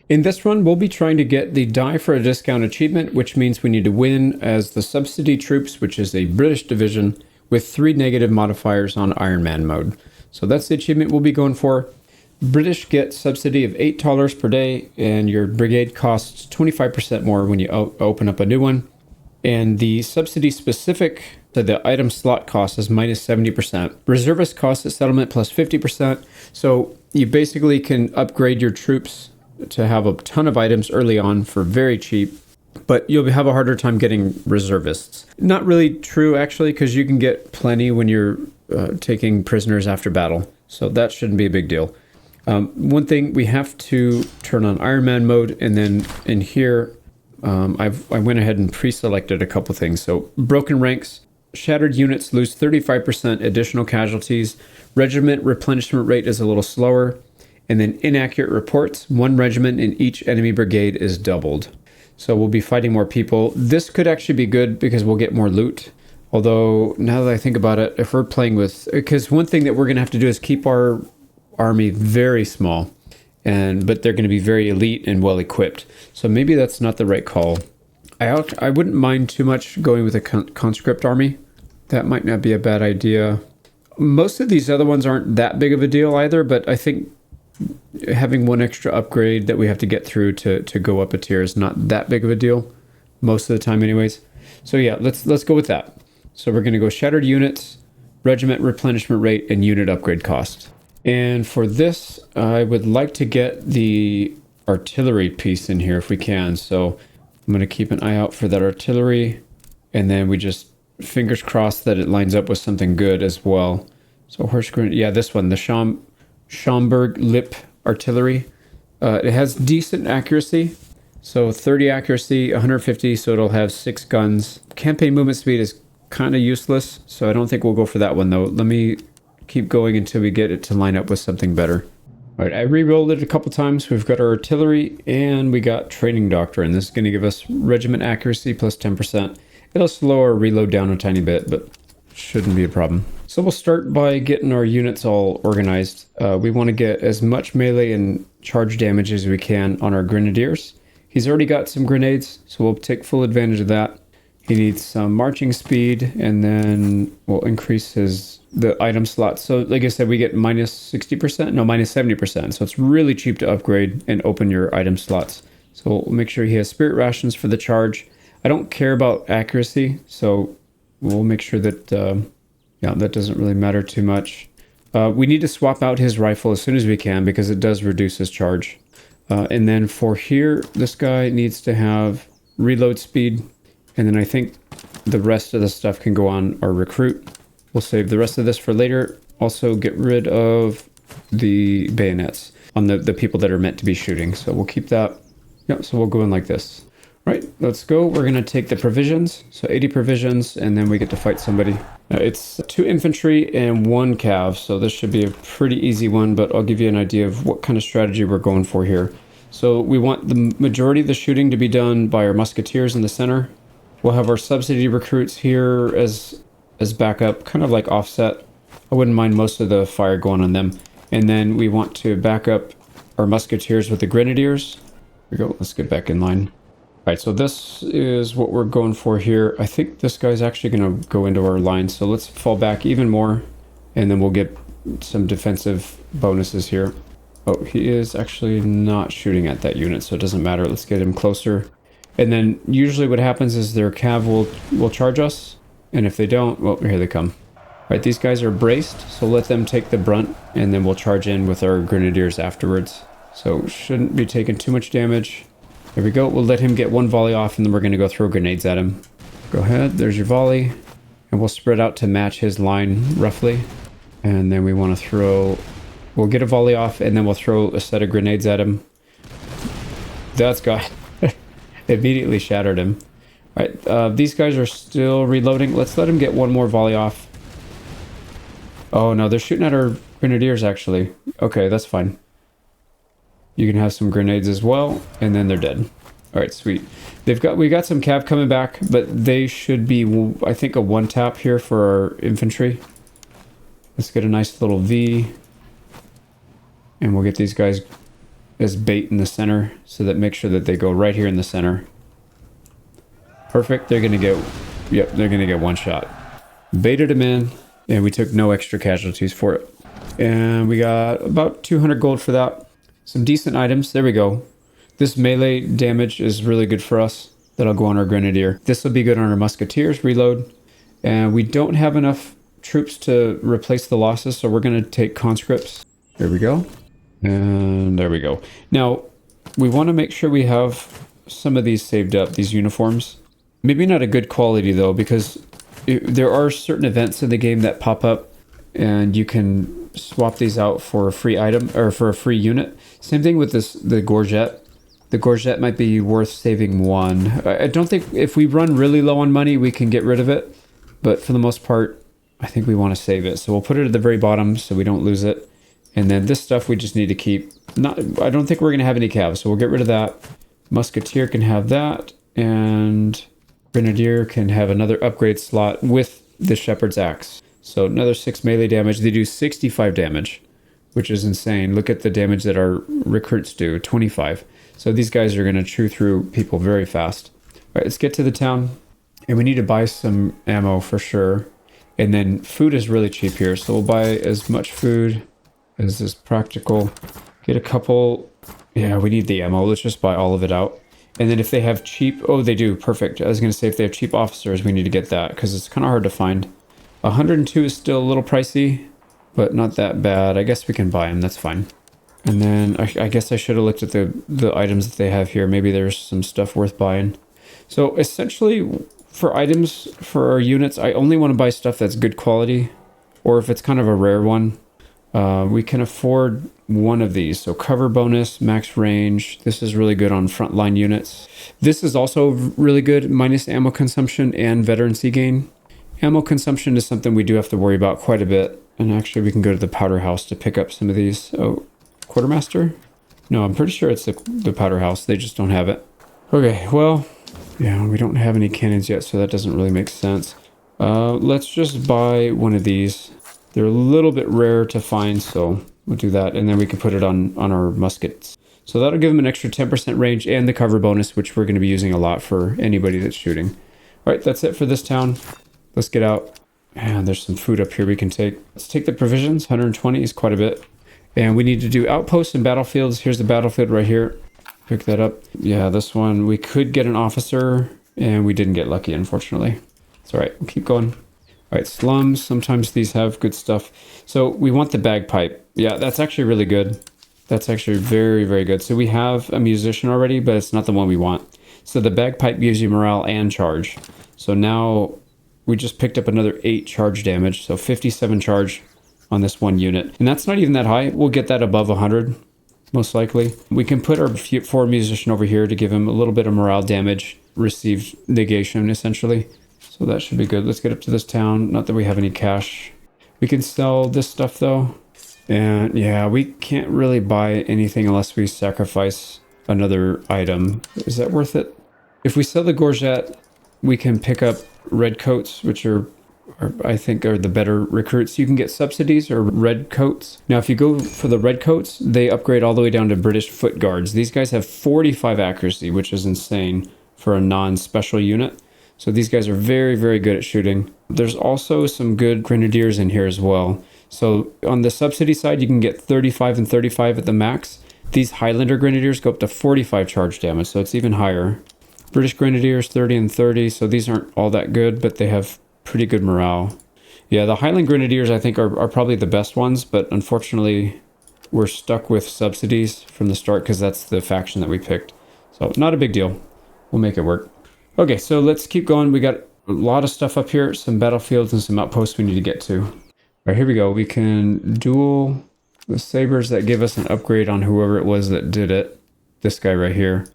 In this run, we'll be trying to get the Die for a Discount achievement, which means we need to win as the Subsidy Troops, which is a British division with 3 negative modifiers on Iron Man mode. So that's the achievement we'll be going for. British get subsidy of $8 per day, and your brigade costs 25% more when you open up a new one. And the subsidy specific to the item slot cost is minus 70%. Reservist cost at settlement plus 50%. So you basically can upgrade your troops to have a ton of items early on for very cheap, but you'll have a harder time getting reservists. Not really true, actually, because you can get plenty when you're taking prisoners after battle. So that shouldn't be a big deal. One thing, we have to turn on Iron Man mode, and then in here, I went ahead and pre-selected a couple things. So broken ranks, shattered units lose 35% additional casualties. Regiment replenishment rate is a little slower. And then inaccurate reports, 1 regiment in each enemy brigade is doubled. So we'll be fighting more people. This could actually be good because we'll get more loot. Although, now that I think about it, if we're playing with... Because one thing that we're going to have to do is keep our army very small. But they're going to be very elite and well equipped. So maybe that's not the right call. I wouldn't mind too much going with a conscript army. That might not be a bad idea. Most of these other ones aren't that big of a deal either, but I think having one extra upgrade that we have to get through to go up a tier is not that big of a deal most of the time anyways. So yeah, let's go with that. So we're going to go shattered units, regiment replenishment rate, and unit upgrade cost. And for this, I would like to get the artillery piece in here if we can. So I'm going to keep an eye out for that artillery, and then we just fingers crossed that it lines up with something good as well. So horse grenade, yeah, this one, the Schomburg Lip artillery. It has decent accuracy, so 30 accuracy, 150, so it'll have 6 guns. Campaign movement speed is kind of useless, so I don't think we'll go for that one though. Let me keep going until we get it to line up with something better. All right, I re-rolled it a couple times. We've got our artillery and we got training doctrine. This is going to give us regiment accuracy plus 10%. It'll slow our reload down a tiny bit, but shouldn't be a problem. So we'll start by getting our units all organized. We want to get as much melee and charge damage as we can on our grenadiers. He's already got some grenades, so we'll take full advantage of that. He needs some marching speed, and then we'll increase the item slot. So like I said, we get minus 60%, no, minus 70%. So it's really cheap to upgrade and open your item slots. So we'll make sure he has spirit rations for the charge. I don't care about accuracy, so we'll make sure that, that doesn't really matter too much. We need to swap out his rifle as soon as we can because it does reduce his charge. And then for here, this guy needs to have reload speed. And then I think the rest of the stuff can go on our recruit. We'll save the rest of this for later. Also get rid of the bayonets on the people that are meant to be shooting. So we'll keep that. Yep, so we'll go in like this. Right, let's go. We're going to take the provisions. So 80 provisions, and then we get to fight somebody. It's 2 infantry and 1 cav, so this should be a pretty easy one, but I'll give you an idea of what kind of strategy we're going for here. So we want the majority of the shooting to be done by our musketeers in the center. We'll have our subsidy recruits here as backup, kind of like offset. I wouldn't mind most of the fire going on them. And then we want to back up our musketeers with the grenadiers. Here we go, let's get back in line. All right, so this is what we're going for here. I think this guy's actually going to go into our line, so let's fall back even more, and then we'll get some defensive bonuses here. Oh, he is actually not shooting at that unit, so it doesn't matter. Let's get him closer. And then usually what happens is their cav will charge us, and if they don't, well, here they come. All right, these guys are braced, so let them take the brunt, and then we'll charge in with our grenadiers afterwards. So shouldn't be taking too much damage. There we go. We'll let him get 1 volley off, and then we're going to go throw grenades at him. Go ahead. There's your volley. And we'll spread out to match his line, roughly. And then we want to throw... We'll get a volley off, and then we'll throw a set of grenades at him. That's got... immediately shattered him. All right. These guys are still reloading. Let's let him get 1 more volley off. Oh, no. They're shooting at our grenadiers, actually. Okay, that's fine. You can have some grenades as well, and then they're dead. All right, sweet. We got some cav coming back, but they should be, I think, a 1-tap here for our infantry. Let's get a nice little V, and we'll get these guys as bait in the center, so that make sure that they go right here in the center. Perfect. They're gonna get, yep, they're gonna get one shot. Baited them in, and we took no extra casualties for it. And we got about 200 gold for that. Some decent items. There we go. This melee damage is really good for us. That'll go on our grenadier. This will be good on our musketeers. Reload. And we don't have enough troops to replace the losses, so we're going to take conscripts. There we go. And there we go. Now, we want to make sure we have some of these saved up, these uniforms. Maybe not a good quality, though, because there are certain events in the game that pop up, and you can swap these out for a free item, or for a free unit. Same thing with the Gorget. The Gorget might be worth saving one. I don't think, if we run really low on money, we can get rid of it. But for the most part, I think we want to save it. So we'll put it at the very bottom so we don't lose it. And then this stuff we just need to keep. I don't think we're going to have any calves, so we'll get rid of that. Musketeer can have that. And Grenadier can have another upgrade slot with the Shepherd's Axe. So another 6 melee damage. They do 65 damage, which is insane. Look at the damage that our recruits do, 25. So these guys are going to chew through people very fast. All right, let's get to the town. And we need to buy some ammo for sure. And then food is really cheap here. So we'll buy as much food as is practical. Get a couple. Yeah, we need the ammo. Let's just buy all of it out. And then if they have cheap... Oh, they do. Perfect. I was going to say if they have cheap officers, we need to get that because it's kind of hard to find. 102 is still a little pricey, but not that bad. I guess we can buy them. That's fine. And then I guess I should have looked at the items that they have here. Maybe there's some stuff worth buying. So essentially, for items for our units, I only want to buy stuff that's good quality, or if it's kind of a rare one. We can afford one of these. So cover bonus, max range. This is really good on frontline units. This is also really good, minus ammo consumption and veterancy gain. Ammo consumption is something we do have to worry about quite a bit. And actually, we can go to the powder house to pick up some of these. Oh, quartermaster? No, I'm pretty sure it's the powder house. They just don't have it. Okay, well, yeah, we don't have any cannons yet, so that doesn't really make sense. Let's just buy one of these. They're a little bit rare to find, so we'll do that. And then we can put it on our muskets. So that'll give them an extra 10% range and the cover bonus, which we're going to be using a lot for anybody that's shooting. All right, that's it for this town. Let's get out. And there's some food up here we can take. Let's take the provisions. 120 is quite a bit. And we need to do outposts and battlefields. Here's the battlefield right here. Pick that up. Yeah, this one, we could get an officer, and we didn't get lucky, unfortunately. It's all right. We'll keep going. All right, slums. Sometimes these have good stuff. So we want the bagpipe. Yeah, that's actually really good. That's actually very, very good. So we have a musician already, but it's not the one we want. So the bagpipe gives you morale and charge. So now we just picked up another 8 charge damage. So 57 charge on this one unit. And that's not even that high. We'll get that above 100, most likely. We can put our 4 musician over here to give him a little bit of morale damage, received negation, essentially. So that should be good. Let's get up to this town. Not that we have any cash. We can sell this stuff, though. And yeah, we can't really buy anything unless we sacrifice another item. Is that worth it? If we sell the Gorget, we can pick up red coats, which are I think are the better recruits. You can get subsidies or red coats. Now, if you go for the red coats, they upgrade all the way down to British foot guards. These guys have 45 accuracy, which is insane for a non-special unit. So these guys are very, very good at shooting. There's also some good grenadiers in here as well. So on the subsidy side, you can get 35 and 35 at the max. These Highlander grenadiers go up to 45 charge damage, so it's even higher. British grenadiers, 30 and 30. So these aren't all that good, but they have pretty good morale. Yeah, the Highland Grenadiers, I think, are probably the best ones, but unfortunately, we're stuck with subsidies from the start because that's the faction that we picked. So not a big deal. We'll make it work. Okay, so let's keep going. We got a lot of stuff up here, some battlefields and some outposts we need to get to. All right, here we go. We can duel the sabers that give us an upgrade on whoever it was that did it. This guy right here.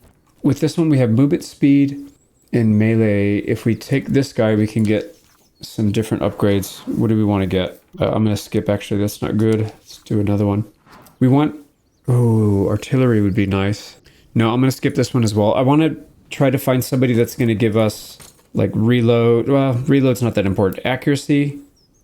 With this one, we have movement speed and melee. If we take this guy, we can get some different upgrades. What do we want to get? I'm going to skip, actually. That's not good. Let's do another one. We want... Oh, artillery would be nice. No, I'm going to skip this one as well. I want to try to find somebody that's going to give us, like, reload. Well, reload's not that important. Accuracy,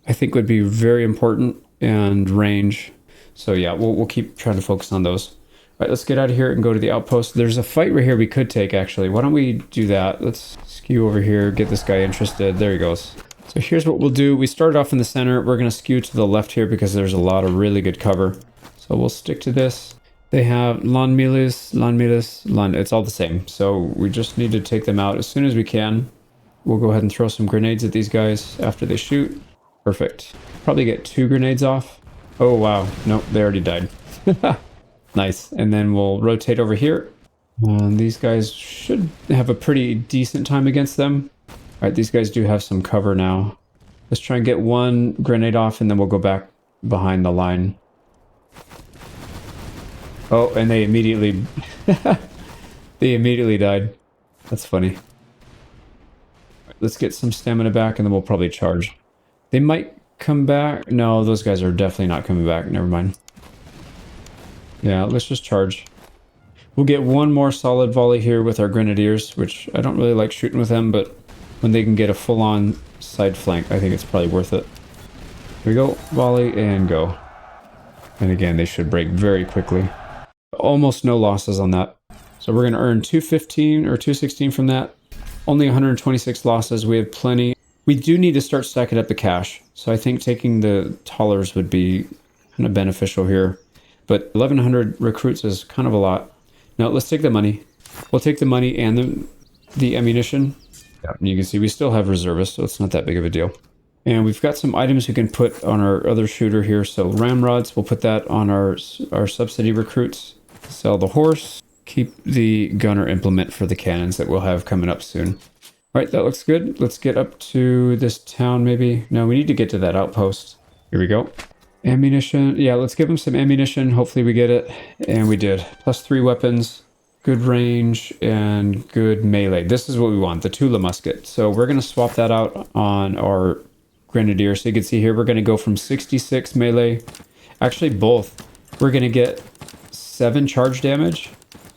I think, would be very important. And range. So, yeah, we'll keep trying to focus on those. All right, let's get out of here and go to the outpost. There's a fight right here we could take, actually. Why don't we do that? Let's skew over here, get this guy interested. There he goes. So here's what we'll do. We started off in the center. We're going to skew to the left here because there's a lot of really good cover. So we'll stick to this. They have landmillis, it's all the same. So we just need to take them out as soon as we can. We'll go ahead and throw some grenades at these guys after they shoot. Perfect. Probably get 2 grenades off. Oh, wow. Nope, they already died. Nice. And then we'll rotate over here. These guys should have a pretty decent time against them. All right, these guys do have some cover now. Let's try and get 1 grenade off, and then we'll go back behind the line. Oh, and they immediately... they immediately died. That's funny. Let's get some stamina back, and then we'll probably charge. They might come back. No, those guys are definitely not coming back. Never mind. Yeah, let's just charge. We'll get 1 more solid volley here with our grenadiers, which I don't really like shooting with them, but when they can get a full-on side flank, I think it's probably worth it. Here we go. Volley and go. And again, they should break very quickly. Almost no losses on that. So we're going to earn 215 or 216 from that. Only 126 losses. We have plenty. We do need to start stacking up the cash. So I think taking the tollers would be kind of beneficial here. But 1,100 recruits is kind of a lot. Now let's take the money. We'll take the money and the ammunition. Yeah, and you can see we still have reservists, so it's not that big of a deal. And we've got some items we can put on our other shooter here. So ramrods, we'll put that on our subsidy recruits. Sell the horse. Keep the gunner implement for the cannons that we'll have coming up soon. All right, that looks good. Let's get up to this town maybe. No, we need to get to that outpost. Here we go. Ammunition. Yeah, let's give them some ammunition. Hopefully we get it. And we did. +3 weapons. Good range and good melee. This is what we want, the Tula musket. So we're going to swap that out on our grenadier. So you can see here, we're going to go from 66 melee. Actually, both. We're going to get 7 charge damage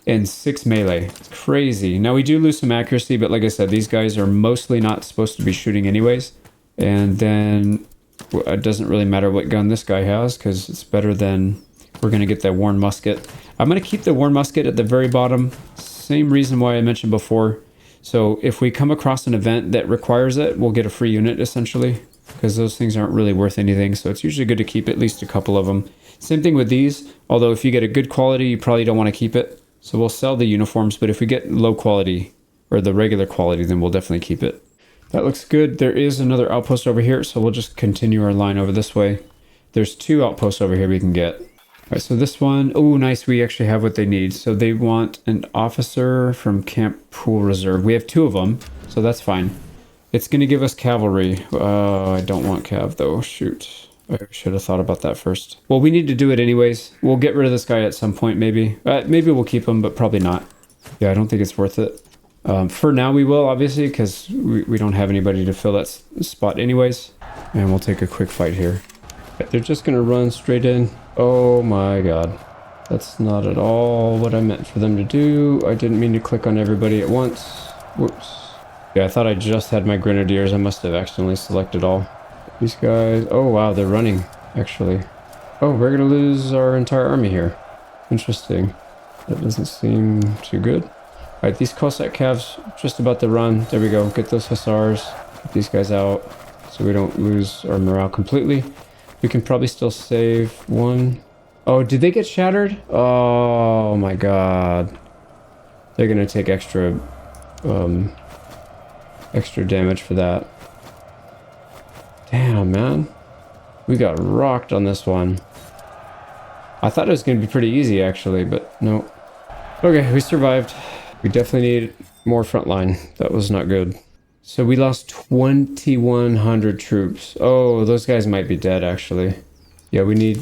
and 6 melee. It's crazy. Now we do lose some accuracy, but like I said, these guys are mostly not supposed to be shooting anyways. And then it doesn't really matter what gun this guy has because it's better than... We're going to get that worn musket. I'm going to keep the worn musket at the very bottom. Same reason why I mentioned before. So if we come across an event that requires it, we'll get a free unit essentially, because those things aren't really worth anything. So it's usually good to keep at least a couple of them. Same thing with these, although if you get a good quality, you probably don't want to keep it. So we'll sell the uniforms, but if we get low quality or the regular quality, then we'll definitely keep it. That looks good. There is another outpost over here, so we'll just continue our line over this way. There's 2 outposts over here we can get. All right, so this one, oh, nice. We actually have what they need. So they want an officer from Camp Pool Reserve. We have 2 of them, so that's fine. It's going to give us cavalry. I don't want cav, though. Shoot. I should have thought about that first. Well, we need to do it anyways. We'll get rid of this guy at some point, maybe. Maybe we'll keep him, but probably not. Yeah, I don't think it's worth it. For now, we will, obviously, because we don't have anybody to fill that spot anyways. And we'll take a quick fight here. They're just going to run straight in. Oh my god. That's not at all what I meant for them to do. I didn't mean to click on everybody at once. Whoops. Yeah, I thought I just had my grenadiers. I must have accidentally selected all. These guys... Oh wow, they're running, actually. Oh, we're going to lose our entire army here. Interesting. That doesn't seem too good. Alright, these Cossack calves just about to run. There we go. Get those hussars. Get these guys out so we don't lose our morale completely. We can probably still save 1. Oh, did they get shattered? Oh my god. They're gonna take extra damage for that. Damn, man. We got rocked on this one. I thought it was gonna be pretty easy, actually, but no. Okay, we survived. We definitely need more frontline. That was not good. So we lost 2,100 troops. Oh, those guys might be dead, actually. Yeah, we need...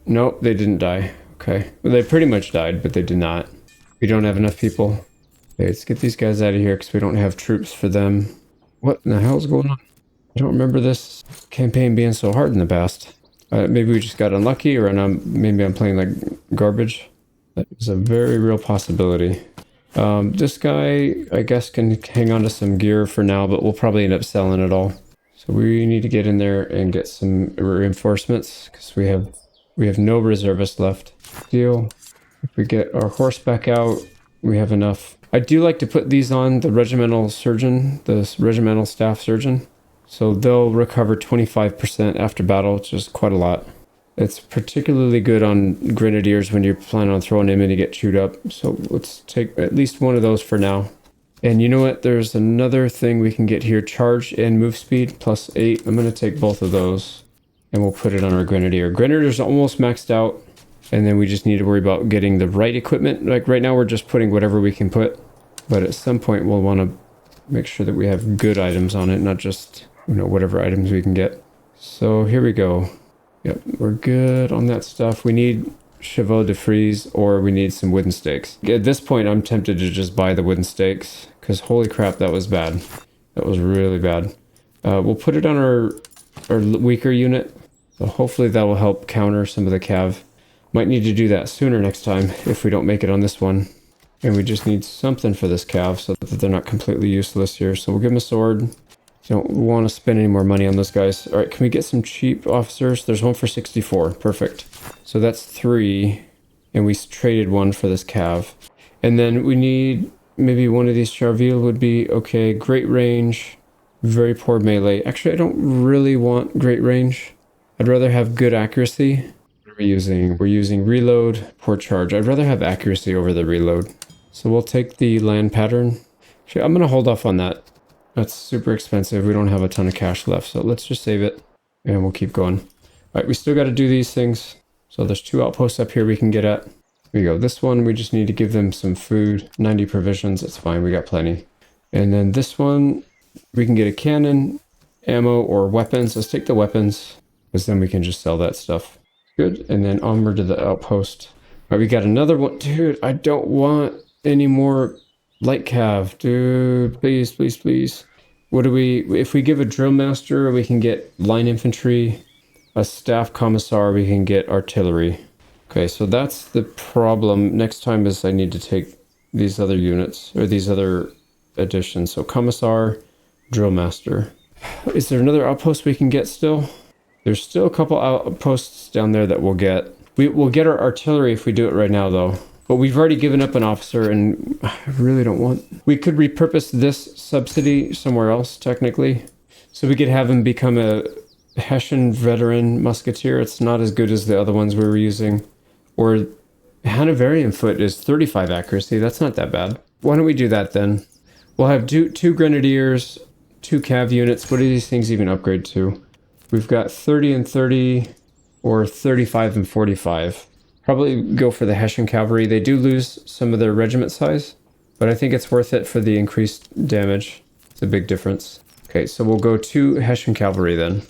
Nope, they didn't die. Okay. Well, they pretty much died, but they did not. We don't have enough people. Okay, let's get these guys out of here because we don't have troops for them. What in the hell is going on? I don't remember this campaign being so hard in the past. Maybe we just got unlucky, or maybe I'm playing like garbage. That is a very real possibility. This guy, I guess, can hang on to some gear for now, but we'll probably end up selling it all. So we need to get in there and get some reinforcements because we have no reservists left. Deal. If we get our horse back out, we have enough. I do like to put these on the regimental surgeon, the regimental staff surgeon. So they'll recover 25% after battle, which is quite a lot. It's particularly good on grenadiers when you plan on throwing them in to get chewed up. So let's take at least one of those for now. And you know what? There's another thing we can get here. Charge and move speed +8. I'm going to take both of those and we'll put it on our grenadier. Grenadier's almost maxed out. And then we just need to worry about getting the right equipment. Like right now we're just putting whatever we can put. But at some point we'll want to make sure that we have good items on it, not just, you know, whatever items we can get. So here we go. Yep, we're good on that stuff. We need chevaux de frise or we need some wooden stakes. At this point I'm tempted to just buy the wooden stakes because holy crap, that was bad. That was really bad. We'll put it on our weaker unit. So hopefully that will help counter some of the cav. Might need to do that sooner next time if we don't make it on this one. And we just need something for this cav so that they're not completely useless here. So we'll give them a sword. Don't want to spend any more money on those guys. All right, can we get some cheap officers? There's one for 64. Perfect. So that's 3. And we traded one for this cav. And then we need maybe one of these Charville would be okay. Great range. Very poor melee. Actually, I don't really want great range. I'd rather have good accuracy. We're using reload, poor charge. I'd rather have accuracy over the reload. So we'll take the land pattern. Actually, I'm going to hold off on that. That's super expensive. We don't have a ton of cash left. So let's just save it and we'll keep going. All right, we still got to do these things. So there's 2 outposts up here we can get at. Here we go. This one, we just need to give them some food. 90 provisions. It's fine. We got plenty. And then this one, we can get a cannon, ammo, or weapons. Let's take the weapons because then we can just sell that stuff. Good. And then onward to the outpost. All right, we got another one. Dude, I don't want any more light cav. Dude, please, please, please. What do we... If we give a drill master, we can get line infantry. A staff commissar, we can get artillery. Okay, so that's the problem. Next time is I need to take these other units, or these other additions. So commissar, drill master. Is there another outpost we can get still? There's still a couple outposts down there that we'll get. We'll get our artillery if we do it right now, though. But we've already given up an officer, and I really don't want... We could repurpose this subsidy somewhere else, technically. So we could have him become a Hessian veteran musketeer. It's not as good as the other ones we were using. Or Hanoverian foot is 35 accuracy. That's not that bad. Why don't we do that, then? We'll have two grenadiers, 2 cav units. What do these things even upgrade to? We've got 30 and 30 or 35 and 45. Probably go for the Hessian cavalry. They do lose some of their regiment size, but I think it's worth it for the increased damage. It's a big difference. Okay, so we'll go 2 Hessian cavalry then.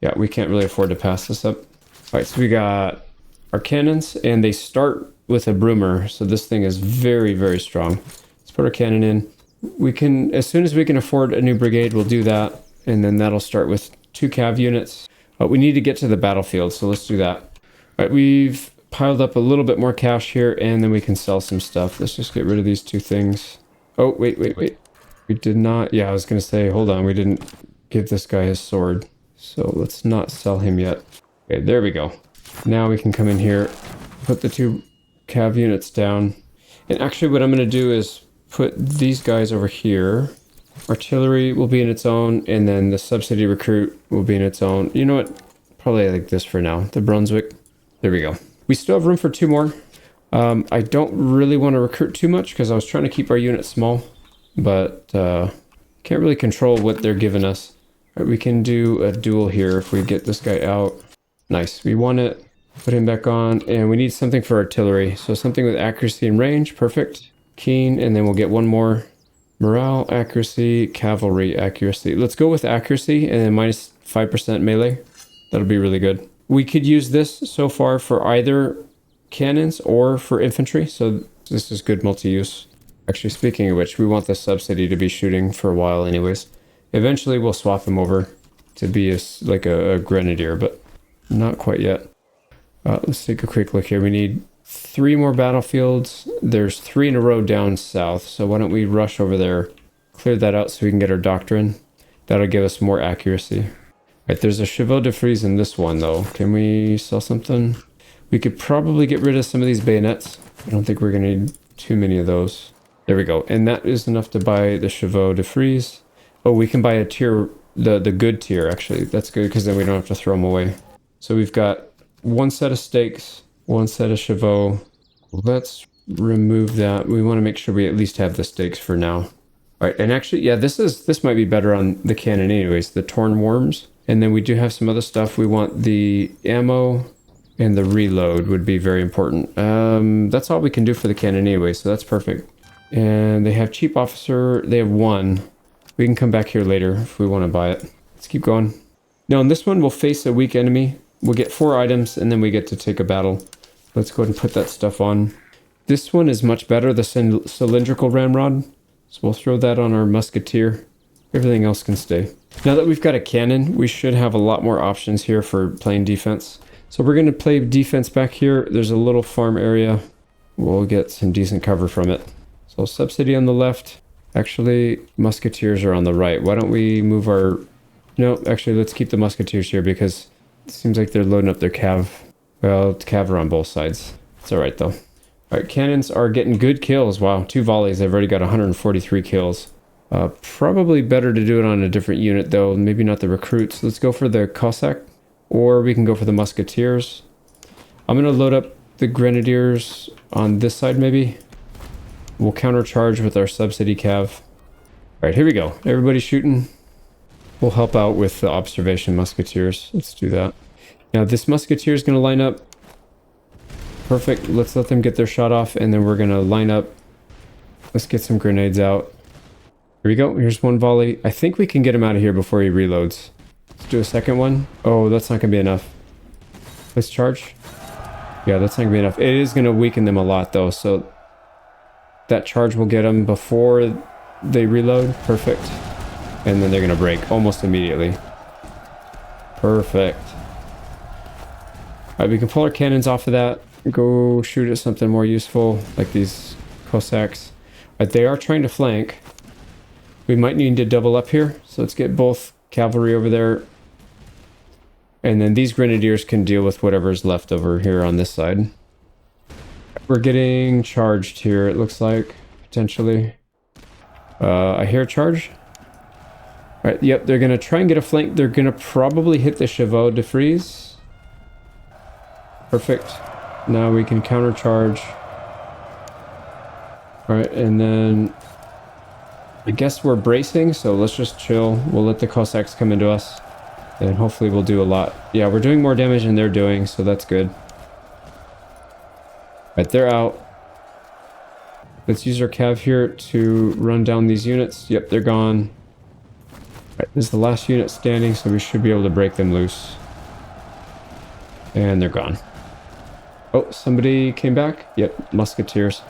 Yeah, we can't really afford to pass this up. All right, so we got our cannons, and they start with a broomer, so this thing is very, very strong. Let's put our cannon in. We can, as soon as we can afford a new brigade, we'll do that, and then that'll start with 2 cav units. We need to get to the battlefield, so let's do that. All right, we've piled up a little bit more cash here, and then we can sell some stuff. Let's just get rid of these 2 things. Oh, wait. We did not... Yeah, I was going to say, hold on. We didn't give this guy his sword. So let's not sell him yet. Okay, there we go. Now we can come in here, put the 2 cav units down. And actually what I'm going to do is put these guys over here. Artillery will be in its own, and then the subsidy recruit will be in its own. You know what? Probably like this for now. The Brunswick. There we go. We still have room for 2 more. I don't really want to recruit too much because I was trying to keep our unit small, but can't really control what they're giving us. Right, we can do a duel here if we get this guy out. Nice. We want it. Put him back on, and we need something for artillery. So something with accuracy and range. Perfect. Keen, and then we'll get 1 more. Morale, accuracy, cavalry, accuracy. Let's go with accuracy and then minus 5% melee. That'll be really good. We could use this so far for either cannons or for infantry, so this is good multi-use. Actually, speaking of which, we want the subsidy to be shooting for a while anyways. Eventually, we'll swap him over to be like a grenadier, but not quite yet. Let's take a quick look here. We need 3 more battlefields. There's 3 in a row down south, so why don't we rush over there, clear that out so we can get our doctrine. That'll give us more accuracy. Right, there's a chevaux de frise in this one, though. Can we sell something? We could probably get rid of some of these bayonets. I don't think we're going to need too many of those. There we go. And that is enough to buy the chevaux de frise. Oh, we can buy a tier, the good tier, actually. That's good, because then we don't have to throw them away. So we've got one set of steaks, one set of chevaux. Let's remove that. We want to make sure we at least have the steaks for now. All right, and actually, yeah, this might be better on the cannon anyways, the torn worms. And then we do have some other stuff. We want the ammo and the reload would be very important. That's all we can do for the cannon anyway, so that's perfect. And they have cheap officer, they have one. We can come back here later if we want to buy it. Let's keep going. Now in this one, we'll face a weak enemy. We'll get 4 items and then we get to take a battle. Let's go ahead and put that stuff on. This one is much better, the cylindrical ramrod. So we'll throw that on our musketeer. Everything else can stay. Now that we've got a cannon, we should have a lot more options here for playing defense. So we're going to play defense back here. There's a little farm area. We'll get some decent cover from it. So subsidy on the left. Actually, musketeers are on the right. Why don't we move our... No, actually, let's keep the musketeers here because it seems like they're loading up their cav. Well, it's cav are on both sides. It's all right, though. All right, cannons are getting good kills. Wow, 2 volleys. They've already got 143 kills. Probably better to do it on a different unit, though. Maybe not the recruits. Let's go for the Cossack. Or we can go for the musketeers. I'm going to load up the grenadiers on this side, maybe. We'll countercharge with our subsidy cav. Alright, here we go. Everybody shooting. We'll help out with the observation musketeers. Let's do that. Now, this musketeer is going to line up. Perfect. Let's let them get their shot off, and then we're going to line up. Let's get some grenades out. Here we go. Here's one volley. I think we can get him out of here before he reloads. Let's do a second one. Oh, that's not going to be enough. Let's charge. Yeah, that's not going to be enough. It is going to weaken them a lot, though, so that charge will get them before they reload. Perfect. And then they're going to break almost immediately. Perfect. All right, we can pull our cannons off of that. Go shoot at something more useful, like these Cossacks. All right, they are trying to flank. We might need to double up here, so let's get both cavalry over there. And then these grenadiers can deal with whatever's left over here on this side. We're getting charged here, it looks like, potentially. I hear a charge. All right, yep, they're going to try and get a flank. They're going to probably hit the chevaux de frise. Perfect. Now we can countercharge. All right, and then I guess we're bracing, so let's just chill. We'll let the Cossacks come into us, and hopefully we'll do a lot. Yeah, we're doing more damage than they're doing, so that's good. Right, they're out. Let's use our cav here to run down these units. Yep, they're gone. Right, this is the last unit standing, so we should be able to break them loose. And they're gone. Oh, somebody came back? Yep, musketeers.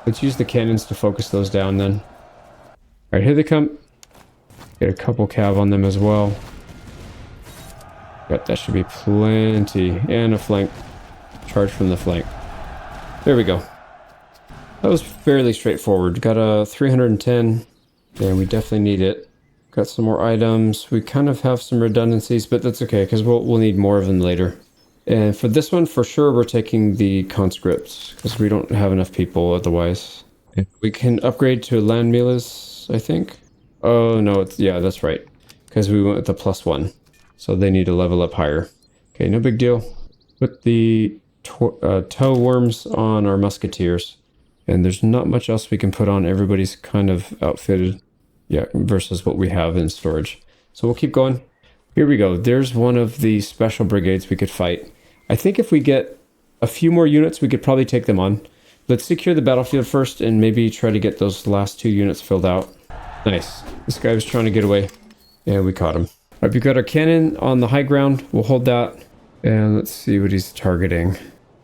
Let's use the cannons to focus those down then. Alright, here they come. Get a couple cav on them as well. That should be plenty. And a flank. Charge from the flank. There we go. That was fairly straightforward. Got a 310. And we definitely need it. Got some more items. We kind of have some redundancies, but that's okay, because we'll need more of them later. And for this one, for sure, we're taking the conscripts, because we don't have enough people otherwise. We can upgrade to land meles, I think. Oh, no, yeah, that's right. Because we went with the +1. So they need to level up higher. Okay, no big deal. Put the tow worms on our musketeers. And there's not much else we can put on. Everybody's kind of outfitted. Yeah, versus what we have in storage. So we'll keep going. Here we go. There's one of the special brigades we could fight. I think if we get a few more units, we could probably take them on. Let's secure the battlefield first and maybe try to get those last 2 units filled out. Nice. This guy was trying to get away. And we caught him. All right, we've got our cannon on the high ground. We'll hold that. And let's see what he's targeting.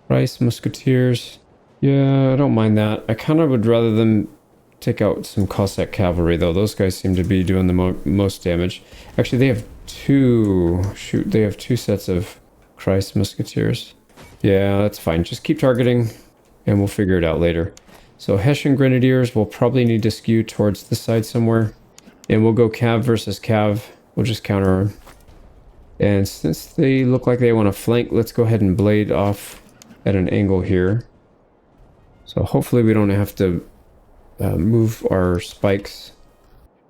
Rice, musketeers. Yeah, I don't mind that. I kind of would rather them take out some Cossack cavalry, though. Those guys seem to be doing the most damage. Actually, they have 2... Shoot, they have 2 sets of Christ musketeers. Yeah, that's fine. Just keep targeting, and we'll figure it out later. So Hessian grenadiers will probably need to skew towards this side somewhere. And we'll go cav versus cav. We'll just counter them. And since they look like they want to flank, let's go ahead and blade off at an angle here. So hopefully we don't have to move our spikes.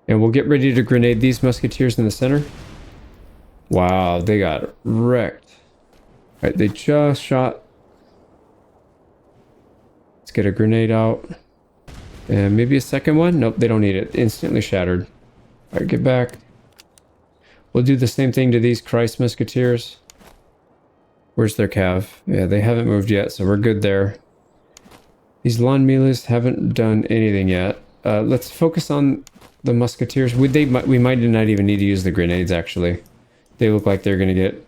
And we'll get ready to grenade these musketeers in the center. Wow, they got wrecked. All right, they just shot. Let's get a grenade out. And maybe a second one? Nope, they don't need it. Instantly shattered. All right, get back. We'll do the same thing to these Christ musketeers. Where's their cav? Yeah, they haven't moved yet, so we're good there. These lawn melees haven't done anything yet. Let's focus on the musketeers. We might not even need to use the grenades, actually. They look like they're going to get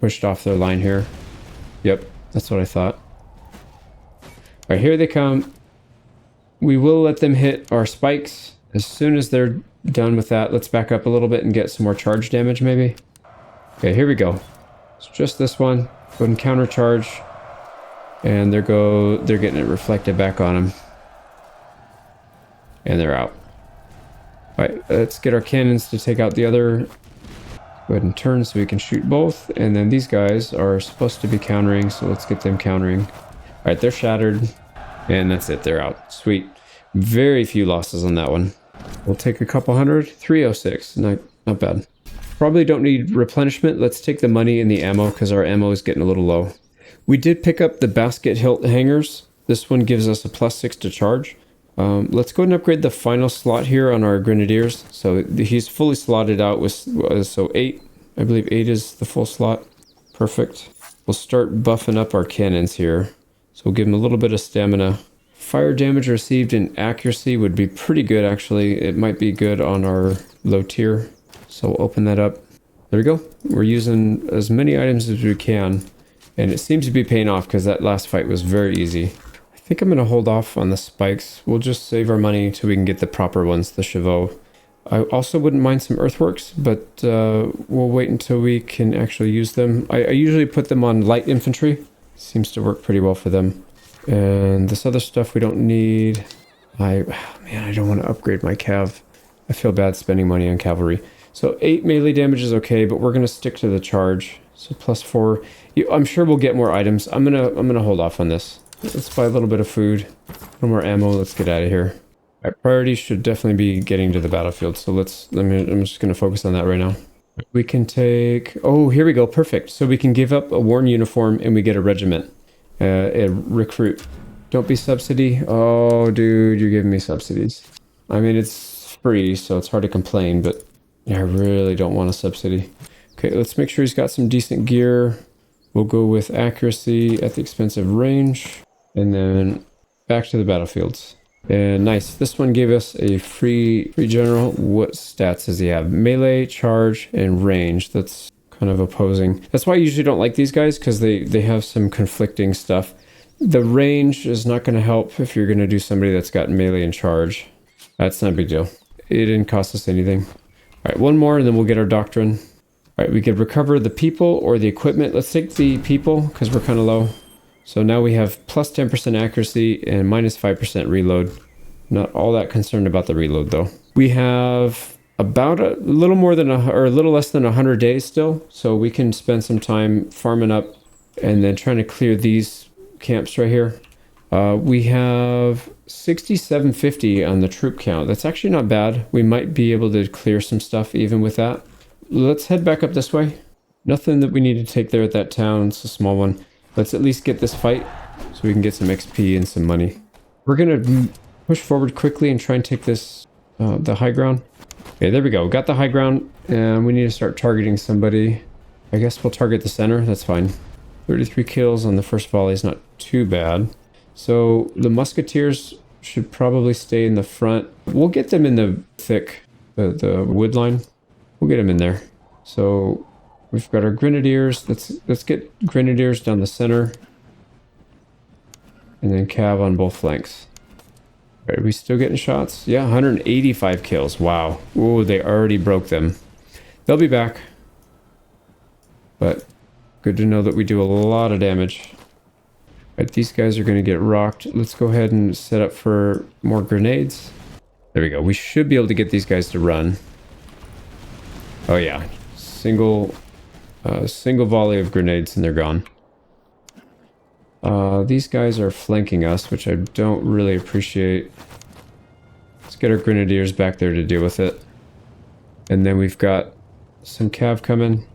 pushed off their line here. Yep, that's what I thought. All right, here they come. We will let them hit our spikes. As soon as they're done with that, let's back up a little bit and get some more charge damage, maybe. Okay, here we go. It's just this one. Go ahead and counter charge. And they're getting it reflected back on them. And they're out. Alright, let's get our cannons to take out the other. Go ahead and turn so we can shoot both. And then these guys are supposed to be countering, so let's get them countering. Alright, they're shattered. And that's it, they're out. Sweet. Very few losses on that one. We'll take a couple hundred. 306. Not bad. Probably don't need replenishment. Let's take the money and the ammo because our ammo is getting a little low. We did pick up the basket hilt hangers. This one gives us a +6 to charge. Let's go and upgrade the final slot here on our grenadiers. So he's fully slotted out with, so 8. I believe 8 is the full slot. Perfect. We'll start buffing up our cannons here. So we'll give him a little bit of stamina. Fire damage received and accuracy would be pretty good, actually. It might be good on our low tier. So we'll open that up. There we go. We're using as many items as we can. And it seems to be paying off because that last fight was very easy. I think I'm going to hold off on the spikes. We'll just save our money until we can get the proper ones, the chevaux. I also wouldn't mind some earthworks, but we'll wait until we can actually use them. I usually put them on light infantry. Seems to work pretty well for them. And this other stuff we don't need. Man, I don't want to upgrade my cav. I feel bad spending money on cavalry. So 8 melee damage is okay, but we're going to stick to the charge. So +4. I'm sure we'll get more items. I'm gonna hold off on this. Let's buy a little bit of food. No more ammo. Let's get out of here. Our priority should definitely be getting to the battlefield. So I'm just gonna focus on that right now. We can take. Oh, here we go. Perfect. So we can give up a worn uniform and we get a regiment. A recruit. Don't be subsidy. Oh, dude, you're giving me subsidies. I mean, it's free, so it's hard to complain, but I really don't want a subsidy. Okay, let's make sure he's got some decent gear. We'll go with accuracy at the expense of range. And then back to the battlefields. And nice. This one gave us a free general. What stats does he have? Melee, charge, and range. That's kind of opposing. That's why I usually don't like these guys, because they have some conflicting stuff. The range is not going to help if you're going to do somebody that's got melee and charge. That's not a big deal. It didn't cost us anything. All right, one more and then we'll get our doctrine. All right, we could recover the people or the equipment. Let's take the people because we're kind of low. So now we have plus 10% accuracy and minus 5% reload. Not all that concerned about the reload though. We have about a little more than or a little less than 100 days still. So we can spend some time farming up and then trying to clear these camps right here. We have 6,750 on the troop count. That's actually not bad. We might be able to clear some stuff even with that. Let's head back up this way. Nothing that we need to take there at that town. It's a small one. Let's at least get this fight so we can get some XP and some money. We're going to push forward quickly and try and take this, the high ground. Okay, there we go. Got the high ground and we need to start targeting somebody. I guess we'll target the center. That's fine. 33 kills on the first volley is not too bad. So the musketeers should probably stay in the front. We'll get them in the thick, the wood line. We'll get them in there. So we've got our grenadiers. Let's get grenadiers down the center. And then cav on both flanks. All right, are we still getting shots? Yeah, 185 kills. Wow. Ooh, they already broke them. They'll be back. But good to know that we do a lot of damage. All right, these guys are going to get rocked. Let's go ahead and set up for more grenades. There we go. We should be able to get these guys to run. Oh yeah, single volley of grenades and they're gone. These guys are flanking us, which I don't really appreciate. Let's get our grenadiers back there to deal with it. And then we've got some cav coming.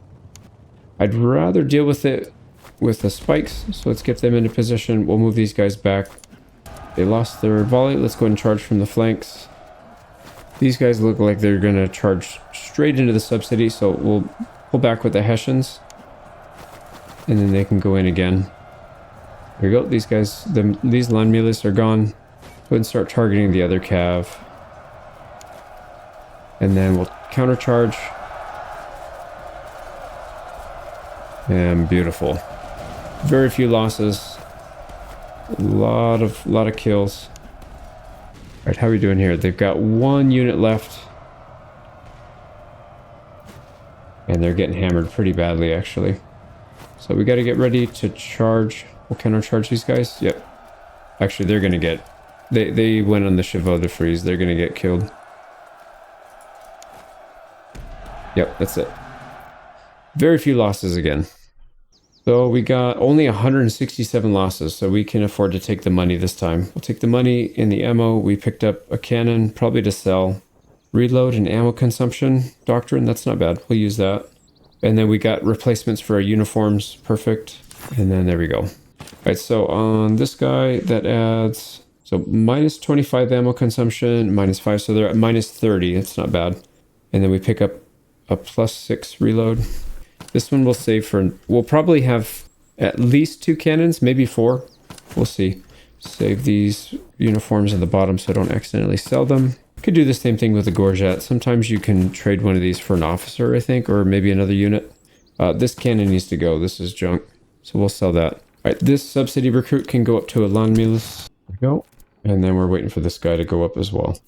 I'd rather deal with it with the spikes, so let's get them into position. We'll move these guys back. They lost their volley. Let's go ahead and charge from the flanks. These guys look like they're going to charge straight into the subsidy, so we'll pull back with the Hessians. And then they can go in again. There we go. These guys, these land militia are gone. Go ahead and start targeting the other cav. And then we'll countercharge. And beautiful. Very few losses. A lot of kills. Alright, how are we doing here? They've got one unit left. And they're getting hammered pretty badly, actually. So we got to get ready to charge. We'll countercharge these guys. Yep. Actually, they're going to get... They went on the Chevaux de Frise. They're going to get killed. Yep, that's it. Very few losses again. So we got only 167 losses, so we can afford to take the money this time. We'll take the money in the ammo. We picked up a cannon, probably to sell. Reload and ammo consumption doctrine, that's not bad. We'll use that. And then we got replacements for our uniforms. Perfect. And then there we go. Alright, so on this guy, that adds... So minus 25 ammo consumption, minus 5, so they're at minus 30. That's not bad. And then we pick up a plus 6 reload. This one we'll save for... We'll probably have at least 2 cannons, maybe 4. We'll see. Save these uniforms at the bottom so I don't accidentally sell them. Could do the same thing with the Gorget. Sometimes you can trade one of these for an officer, I think, or maybe another unit. This cannon needs to go. This is junk. So we'll sell that. Alright, this subsidy recruit can go up to a land milice. There we go. And then we're waiting for this guy to go up as well.